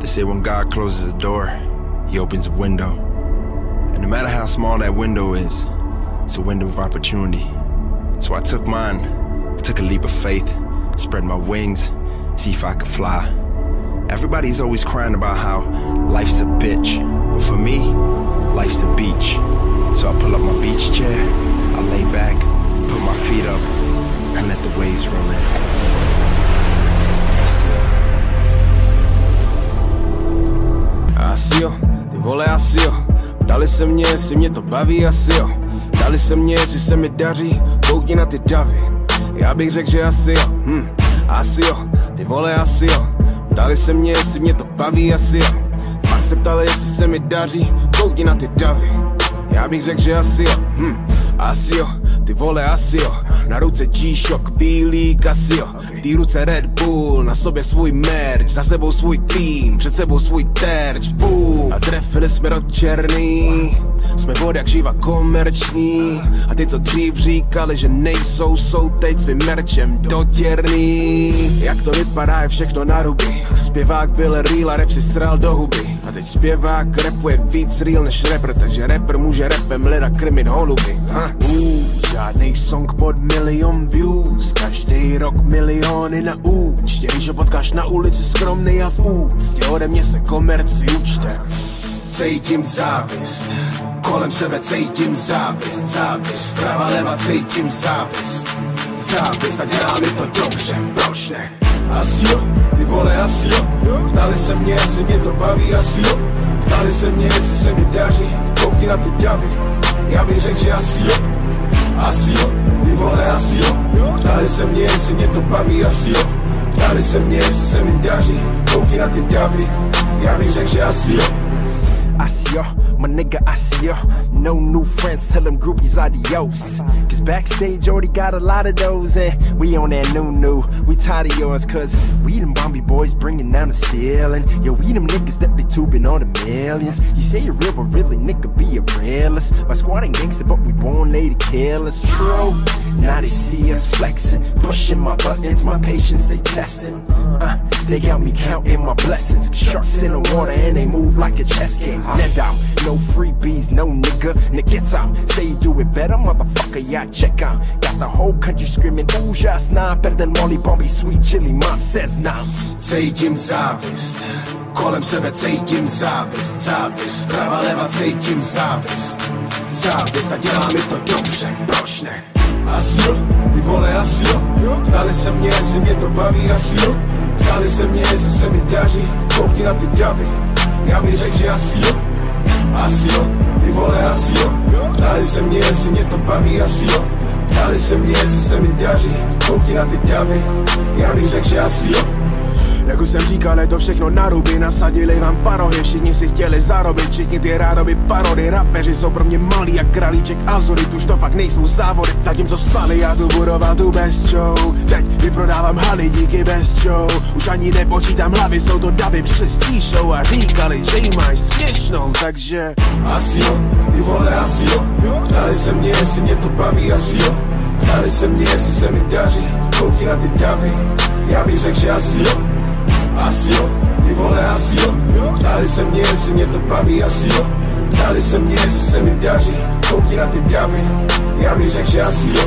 say when God closes a door, he opens a window. And no matter how small that window is, it's a window of opportunity. So I took mine, took a leap of faith, spread my wings, see if I could fly. Everybody's always crying about how life's a bitch, but for me, life's a beach. So I pull up my beach chair, I lay back, put my feet up, and let the waves roll in. Asi jo, ty vole asi jo. Ptali se mě, jestli mě to baví, asi jo. Ptali se mě, jestli se mi daří, koukni na ty davy. Já bych řekl, že asi jo, asi jo, ty vole asi jo. Ptali se mě, jestli mě to baví, asi jo. Pak se ptali, jestli se mi daří, koukni na ty davy. Já bych řekl, že asi jo, asi jo, ty vole asi jo. Na ruce G-Shock, bílý Casio, v té ruce Red Bull, na sobě svůj merch, za sebou svůj tým, před sebou svůj terč, boom. A trefili jsme do černý, jsme vod jak živa komerční. A ty, co dřív říkali, že nejsou, jsou teď svým merčem dotěrný. Jak to vypadá, je všechno na ruby. Zpěvák byl real a rap si sral do huby. A teď zpěvák rapuje víc real než rapper, takže rapper může rapem lida krmit holuby. Žádnej song pod milion views, každý rok miliony na účtě. Když ho potkáš na ulici skromnej a v úctě, ode mě se komerci učte. Cítím závist, kolem sebe cítím závist, závist, prava leva cítím závist, závist a dělá mi to dobře, proč ne? Asi jo, ty vole asi jo, ptali se mě, jestli mě to baví, asi jo. Ptali se mě, jestli se mi daří, koukni na ty davy. Já bych řekl, že asi jo, asi jo, ty vole asi jo. Ptali se mě, jestli mě to baví, asi jo. Ptali se mě, jestli se mi daří, koukni na ty davy. Já bych řekl, že asi jo. I see ya, my nigga, I see ya. No new friends, tell them groupies adios. Cause backstage already got a lot of those, and we on that new. We tired of yours, cause we them Bombi boys bringing down the ceiling. Yo, we them niggas that be tubing on the millions. You say you're real, but really, nigga, be a realist. My squad ain't gangster, but we born lady killers. True, now they see us flexing, pushing my buttons, my patience they testing. They got me counting my blessings. Sharks in the water and they move like a chess game. Man down, no freebies, no nigga. Gets out, say you do it better, motherfucker, yeah, check out. Got the whole country screaming, úžasná, better than Molly Bombi, sweet chili, mom says now. Cítím závist, kolem sebe cítím závist, závist, prava leva cítím závist, závist a dělá mi to dobře, proč ne? Asi jo, ty vole asi jo, ptali se mě, jestli mě to baví, asi jo. Ptali se mě, jestli se mi daří, koukni na ty davy. Já bych řekl, že asi jo, asi jo, ty vole asi jo. Ptali se mě, jestli mě to baví, asi jo. Ptali se mě, jestli se mi daří, koukni na ty davy. Já bych řekl, že asi jo. Jak už jsem říkal, je to všechno na ruby, nasadili vám parohy, všichni si chtěli zarobit, všichni ty rádoby parody, rapeři jsou pro mě malí jak králíček Azurit, už to fakt nejsou závody, zatímco spali, já tu budoval tu best show, teď vyprodávám haly díky best show, už ani nepočítám hlavy, jsou to davy, přišli s píšou a říkali, že jí máš směšnou, takže asi jo, ty vole asi jo, ptali se mě, jestli mě to baví, asi jo, ptali se mě, jestli se mi daří, koukni na ty davy, já bych řekl, že asi jo. Asi jo, ty vole asi jo. Ptali se mě, jestli mě to baví, asi jo. Ptali se mě, jestli se mi daří, koukni na ty davy. Já bych řekl, že asi jo.